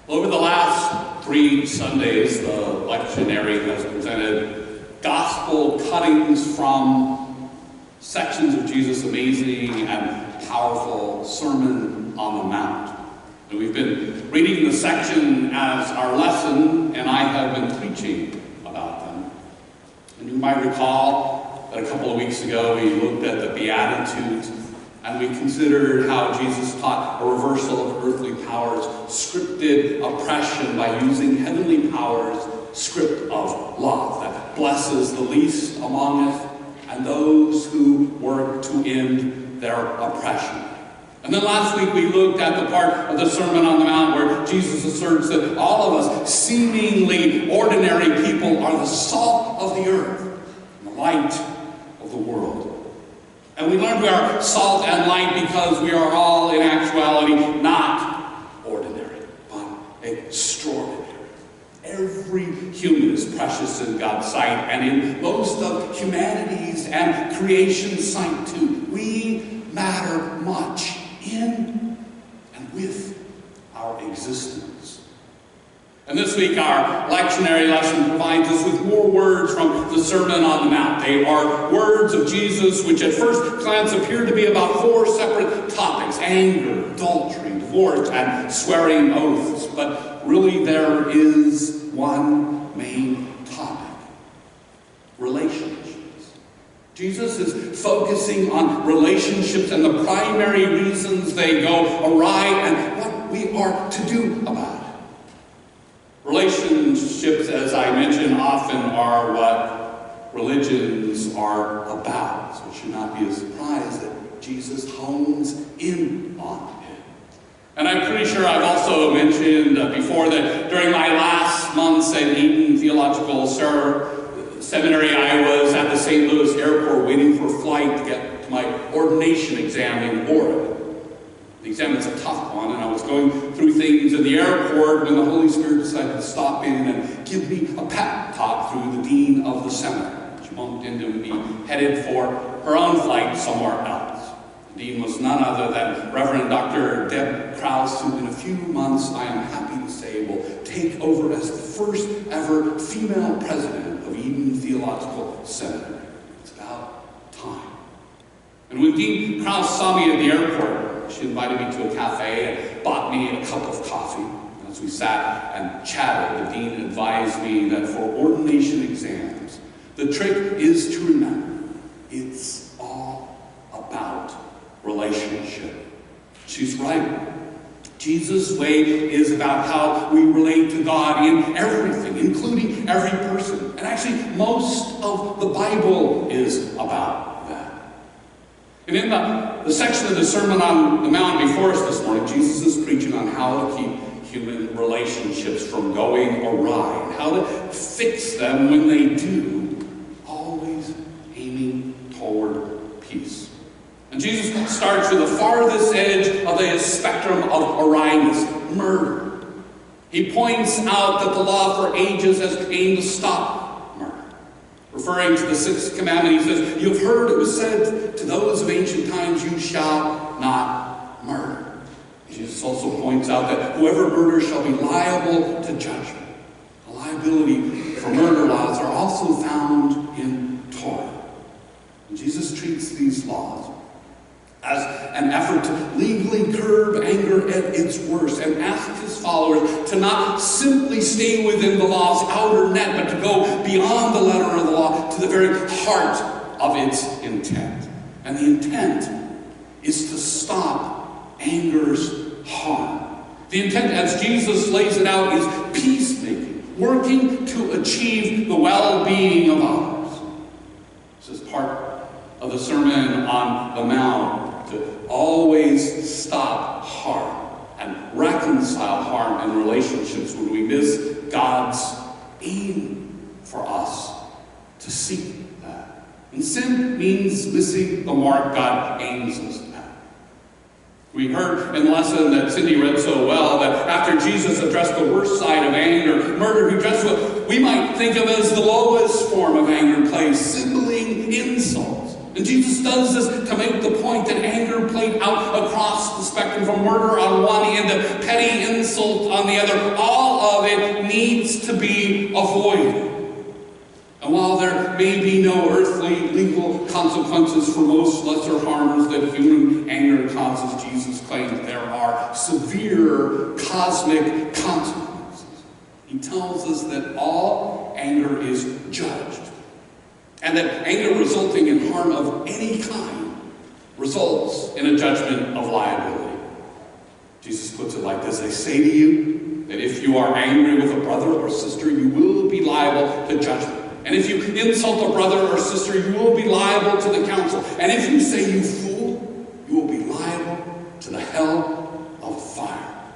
Over the last 3 Sundays, the lectionary has presented gospel cuttings from sections of Jesus' amazing and powerful Sermon on the Mount. And we've been reading the section as our lesson, and I have been preaching about them. And you might recall that a couple of weeks ago we looked at the Beatitudes, and we considered how Jesus taught a reversal of earthly powers, scripted oppression by using heavenly powers, script of love that blesses the least among us and those who work to end their oppression. And then last week we looked at the part of the Sermon on the Mount where Jesus asserts that all of us seemingly ordinary people are the salt of the earth and the light of the world. And we learned we are salt and light because we are all, in actuality, not ordinary, but extraordinary. Every human is precious in God's sight, and in most of humanity's and creation's sight too. We matter much in and with our existence. And this week our lectionary lesson provides us with more words from the Sermon on the Mount. They are words of Jesus which at first glance appear to be about 4 separate topics: anger, adultery, divorce, and swearing oaths. But really there is one main topic: relationships. Jesus is focusing on relationships and the primary reasons they go awry and what we are to do about it. Relationships, as I mentioned, often are what religions are about. So it should not be a surprise that Jesus hones in on it. And I'm pretty sure I've also mentioned before that during my last months at Eton Theological Seminary, I was at the St. Louis airport waiting for a flight to get to my ordination exam in Oregon. The exam is a tough one, and I was going through things in the airport when the Holy Spirit decided to stop in and give me a pep talk through the dean of the seminary. She bumped into me, headed for her own flight somewhere else. The dean was none other than Reverend Dr. Deb Krause, who in a few months, I am happy to say, will take over as the first ever female president of Eden Theological Seminary. It's about time. And when Dean Krause saw me at the airport, she invited me to a cafe and bought me a cup of coffee. As we sat and chatted, the dean advised me that for ordination exams, the trick is to remember it's all about relationship. She's right. Jesus' way is about how we relate to God in everything, including every person. And actually, most of the Bible is about that. And in the section of the Sermon on the Mount before us this morning, Jesus is preaching on how to keep human relationships from going awry and how to fix them when they do, always aiming toward peace. And Jesus starts with the farthest edge of the spectrum of awryness, murder. He points out that the law for ages has aimed to stop murder. Referring to the 6th commandment, he says, "You have heard it was said to those of ancient times, you shall not murder." Jesus also points out that whoever murders shall be liable to judgment. The liability for murder laws are also found in Torah. And Jesus treats these laws as an effort to legally curb anger at its worst and asks his followers to not simply stay within the law's outer net, but to go beyond the letter of the law to the very heart of its intent. And the intent is to stop anger's harm. The intent, as Jesus lays it out, is peacemaking, working to achieve the well-being of others. This is part of the Sermon on the Mount, to always stop harm and reconcile harm in relationships when we miss God's aim for us to seek that. And sin means missing the mark God aims us at. We heard in the lesson that Cindy read so well that after Jesus addressed the worst side of anger, murder, he addressed what we might think of as the lowest form of anger, play, sibling insults. And Jesus does this to make the point that anger played out across the spectrum, from murder on one end to petty insult on the other. All of it needs to be avoided. And while there may be no earthly legal consequences for most lesser harms that human anger causes, Jesus claims there are severe cosmic consequences. He tells us that all anger is judged, and that anger resulting in harm of any kind results in a judgment of liability. Jesus puts it like this: I say to you that if you are angry with a brother or sister, you will be liable to judgment. And if you insult a brother or sister, you will be liable to the council. And if you say, you fool, you will be liable to the hell of fire.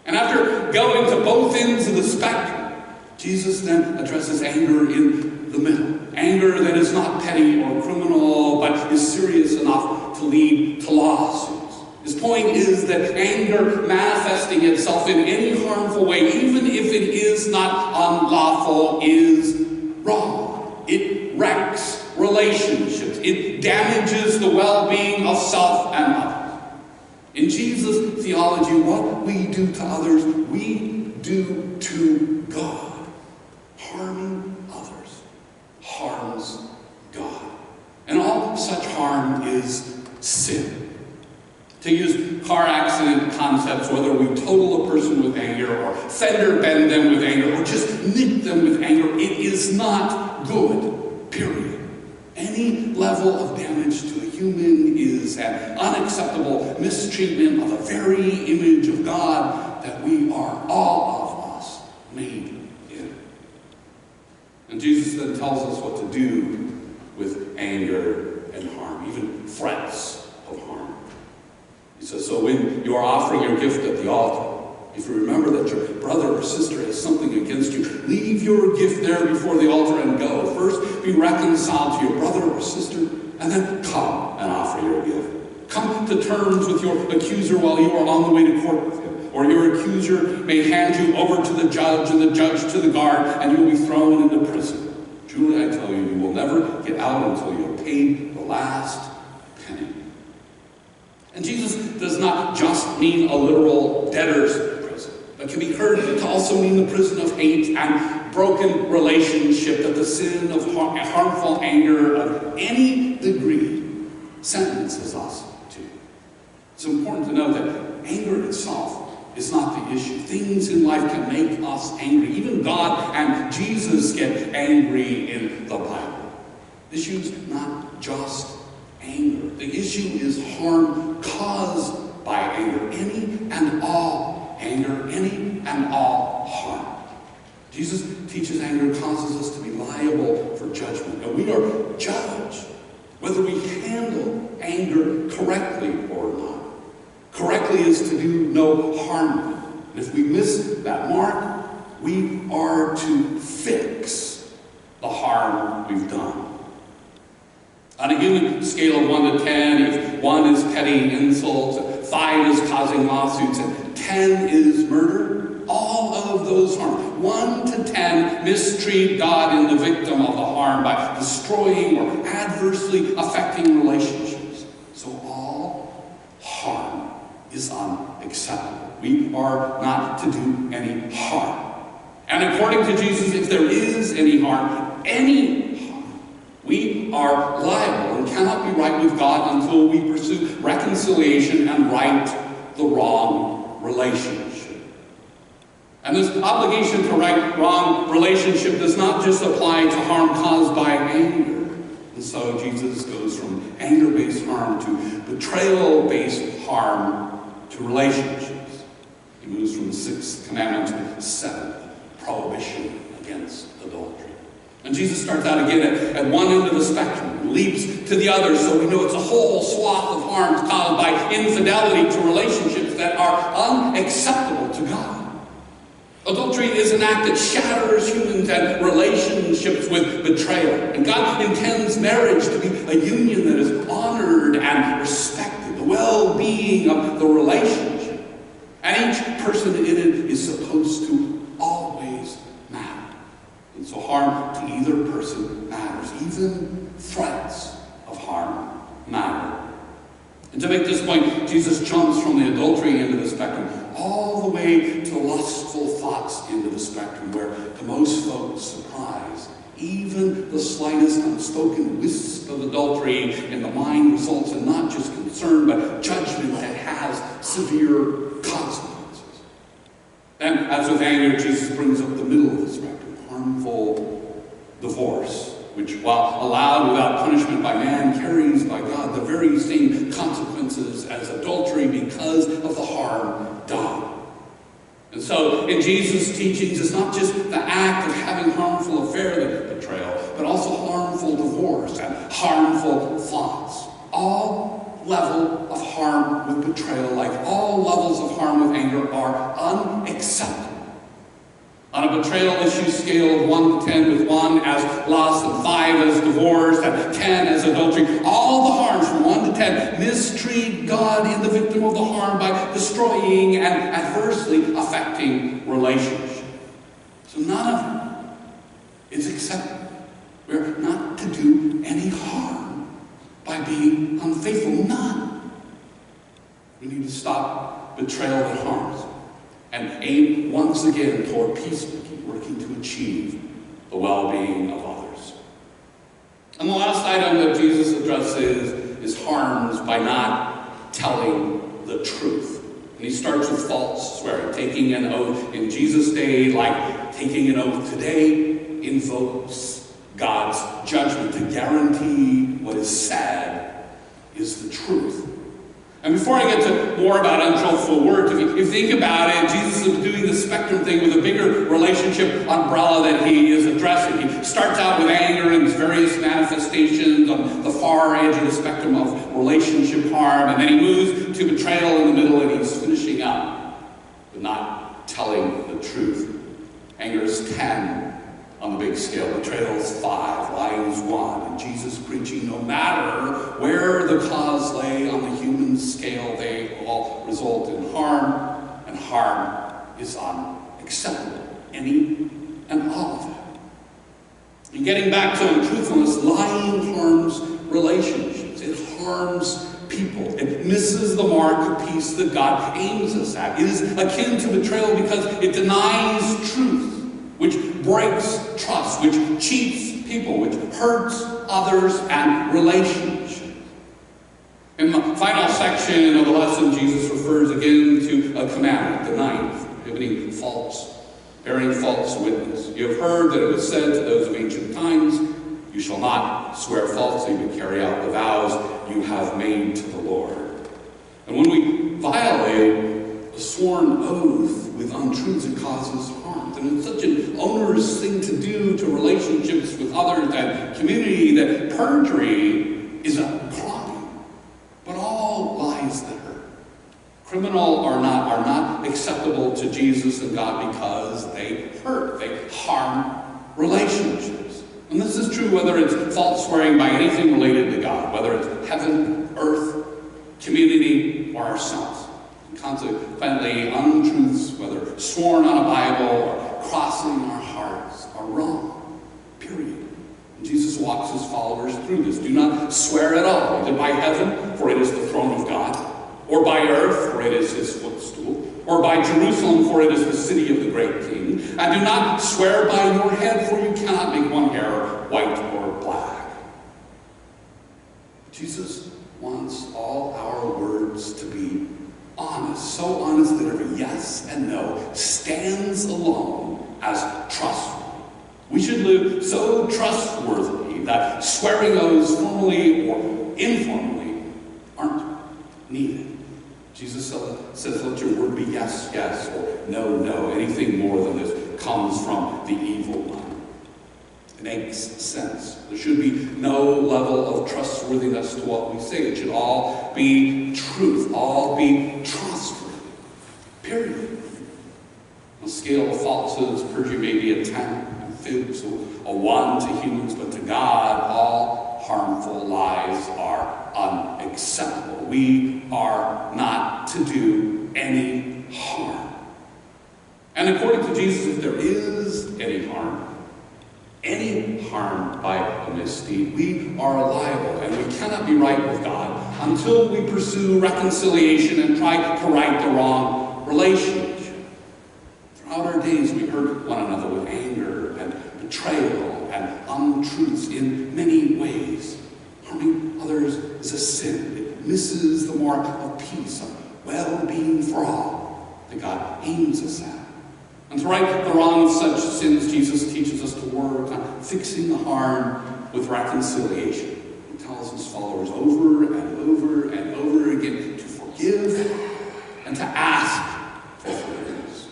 And after going to both ends of the spectrum, Jesus then addresses anger in the middle. Anger that is not petty or criminal, but is serious enough to lead to lawsuits. His point is that anger manifesting itself in any harmful way, even if it is not unlawful, is wrong. It wrecks relationships. It damages the well-being of self and others. In Jesus' theology, what we do to others, we do to God. Harming others harms God. And all such harm is sin. To use car accident concepts, whether we total a person with anger, or fender bend them with anger, or just nick them with anger, it is not good, period. Any level of damage to a human is an unacceptable mistreatment of the very image of God that we are, all of us, made in. And Jesus then tells us what to do with anger and harm, even threats of harm. He says, so when you are offering your gift at the altar, if you remember that your brother or sister has something against you, leave your gift there before the altar and go. First, be reconciled to your brother or sister, and then come and offer your gift. Come to terms with your accuser while you are on the way to court with him. Or your accuser may hand you over to the judge, and the judge to the guard, and you will be thrown into prison. Truly, I tell you, you will never get out until you have paid the last penny. And Jesus does not just mean a literal debtor's prison, but can be heard to also mean the prison of hate and broken relationship that the sin of harmful anger of any degree sentences us to. It's important to know that anger itself is not the issue. Things in life can make us angry. Even God and Jesus get angry in the Bible. The issue is not just anger. The issue is harm caused by anger. Any and all anger, any and all harm. Jesus teaches anger causes us to be liable for judgment. And we are judged whether we handle anger correctly or not. Correctly is to do no harm. And if we miss that mark, we are to fix the harm we've done. On a given scale of 1 to 10, if 1 is petty insults, 5 is causing lawsuits, and 10 is murder, all of those harms, 1 to 10, mistreat God in the victim of the harm by destroying or adversely affecting relationships. So all harm is unacceptable. We are not to do any harm. And according to Jesus, if there is any harm, we are liable and cannot be right with God until we pursue reconciliation and right the wrong relationship. And this obligation to right wrong relationship does not just apply to harm caused by anger. And so Jesus goes from anger-based harm to betrayal-based harm to relationships. He moves from the 6th commandment to the 7th, prohibition against adultery. And Jesus starts out again at one end of the spectrum and leaps to the other, so we know it's a whole swath of harms caused by infidelity to relationships that are unacceptable to God. Adultery is an act that shatters humans and relationships with betrayal. And God intends marriage to be a union that is honored and respected, the well-being of the relationship. And each person in it is supposed to always matter. And so harm to either person matters. Even threats of harm And to make this point, Jesus jumps from the adultery into the spectrum, all the way to lustful thoughts into the spectrum, where to most folks' surprise, even the slightest unspoken wisp of adultery in the mind results in not just concern, but judgment that has severe consequences. And as with anger, Jesus brings up the middle of the spectrum, harmful divorce, which, while allowed without punishment by man, carries by God the very same consequences as adultery because of the harm done. And so, in Jesus' teachings, it's not just the act of having harmful affair that is betrayal, but also harmful divorce and harmful thoughts. All level of harm with betrayal, like all levels of harm with anger, are unacceptable. On a betrayal issue scale of 1 to 10, with 1 as loss and 5 as divorce and 10 as adultery, all the harms from 1 to 10 mistreat God in the victim of the harm by destroying and adversely affecting relationship. So none of it is acceptable. We're not to do any harm by being unfaithful. None. We need to stop betrayal that harms and aim once again toward peacemaking, working to achieve the well-being of others. And the last item that Jesus addresses is harms by not telling the truth. And he starts with false swearing. Taking an oath in Jesus' day, like taking an oath today, invokes God's judgment to guarantee what is said is the truth. And before I get to more about untruthful words, if you think about it, Jesus is doing the spectrum thing with a bigger relationship umbrella that he is addressing. He starts out with anger and its various manifestations on the far edge of the spectrum of relationship harm, and then he moves to betrayal in the middle, and he's finishing up with not telling the truth. Anger is 10 on the big scale. Betrayal is 5, lying is 1, and Jesus preaching no matter where the cause lay on the human scale, they all result in harm, and harm is unacceptable. Any and all of it. And getting back to untruthfulness, lying harms relationships. It harms people. It misses the mark of peace that God aims us at. It is akin to betrayal because it denies truth, which breaks trust, which cheats people, which hurts others and relationships. In the final section of the lesson, Jesus refers again to a commandment, the 9th, prohibiting bearing false witness. You have heard that it was said to those of ancient times, you shall not swear falsely, but carry out the vows you have made to the Lord. And when we violate a sworn oath with untruths, it causes harm. And it's such an onerous thing to do to relationships with others and community that perjury is a crime. But all lies that hurt, criminal or not, are not acceptable to Jesus and God because they hurt, they harm relationships. And this is true whether it's false swearing by anything related to God, whether it's heaven, earth, community, or ourselves. And consequently, untruths, whether sworn on a Bible or crossing our hearts, are wrong. Period. And Jesus walks his followers through this. Do not swear at all, either by heaven, for it is the throne of God, or by earth, for it is his footstool, or by Jerusalem, for it is the city of the great King. And do not swear by your head, for you cannot make one hair white or black. Jesus wants all our words to be honest, so honest that every yes and no stands alone as trustworthy. We should live so trustworthily that swearing oaths, formally or informally, aren't needed. Jesus says, let your word be yes, yes, or no, no. Anything more than this comes from the evil one. It makes sense. There should be no level of trustworthiness to what we say. It should all be truth, all be trustworthy. Period. On a scale of falsehoods, perjury may be a 10, and fibs a 1 to humans, but to God, all harmful lies are unacceptable. We are not to do any harm. And according to Jesus, if there is any harm by a misdeed, we are liable, and we cannot be right with God until we pursue reconciliation and try to right the wrong relationship. Throughout our days, we hurt one another with anger and betrayal and untruths in many ways. Harming others is a sin. It misses the mark of peace, of well-being for all that God aims us at. And to right the wrong of such sins, Jesus teaches us to work on fixing the harm with reconciliation. He tells his followers over and over and over again to forgive and to ask for forgiveness.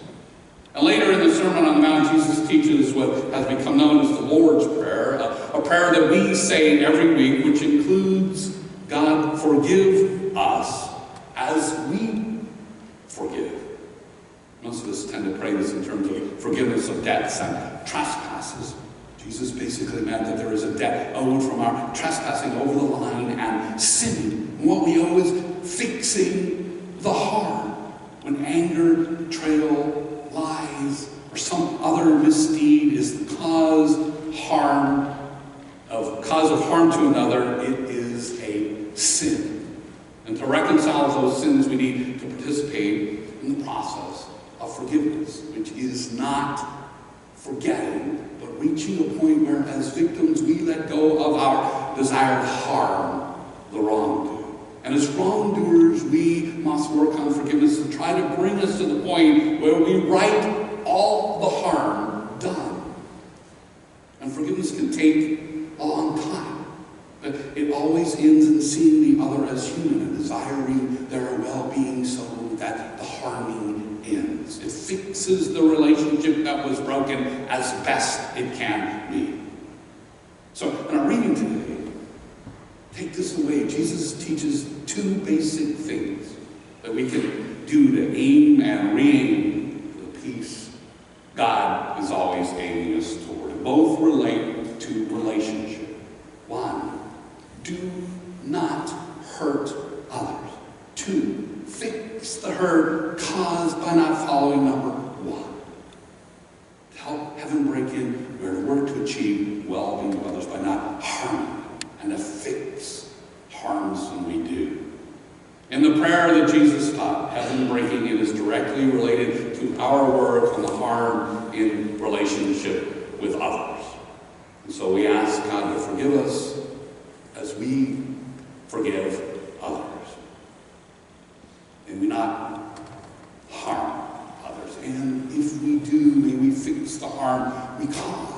And later in the Sermon on the Mount, Jesus teaches what has become known as the Lord's Prayer, a prayer that we say every week, which includes, God, forgive us as we forgive. Most of us tend to pray this in terms of forgiveness of debts and trespasses. Jesus basically meant that there is a debt owed from our trespassing over the line and sinning. And what we owe is fixing the harm. When anger, betrayal, lies, or some other misdeed is the cause of harm to another, it is a sin. And to reconcile those sins, we need to participate in the process of forgiveness, which is not forgetting, but reaching a point where, as victims, we let go of our desire to harm the wrongdoer. And as wrongdoers, we must work on forgiveness and try to bring us to the point where we right all the harm done. And forgiveness can take a long time, but it always ends in seeing the other as human and desiring their well-being so that the harming ends. It fixes the relationship that was broken as best it can be. So in our reading today, take this away. Jesus teaches two basic things that we can do to aim and re-aim the peace God is always aiming us toward. Both relate to relationship. One, do not hurt others. Two, fix the hurt caused by not following number one. To help heaven break in, we are to work to achieve well-being of others by not harming and to fix harms when we do. In the prayer that Jesus taught, heaven breaking in is directly related to our work on the harm in relationship with others. And so we ask God to forgive us as we forgive others. May we not harm others. And if we do, may we fix the harm we cause.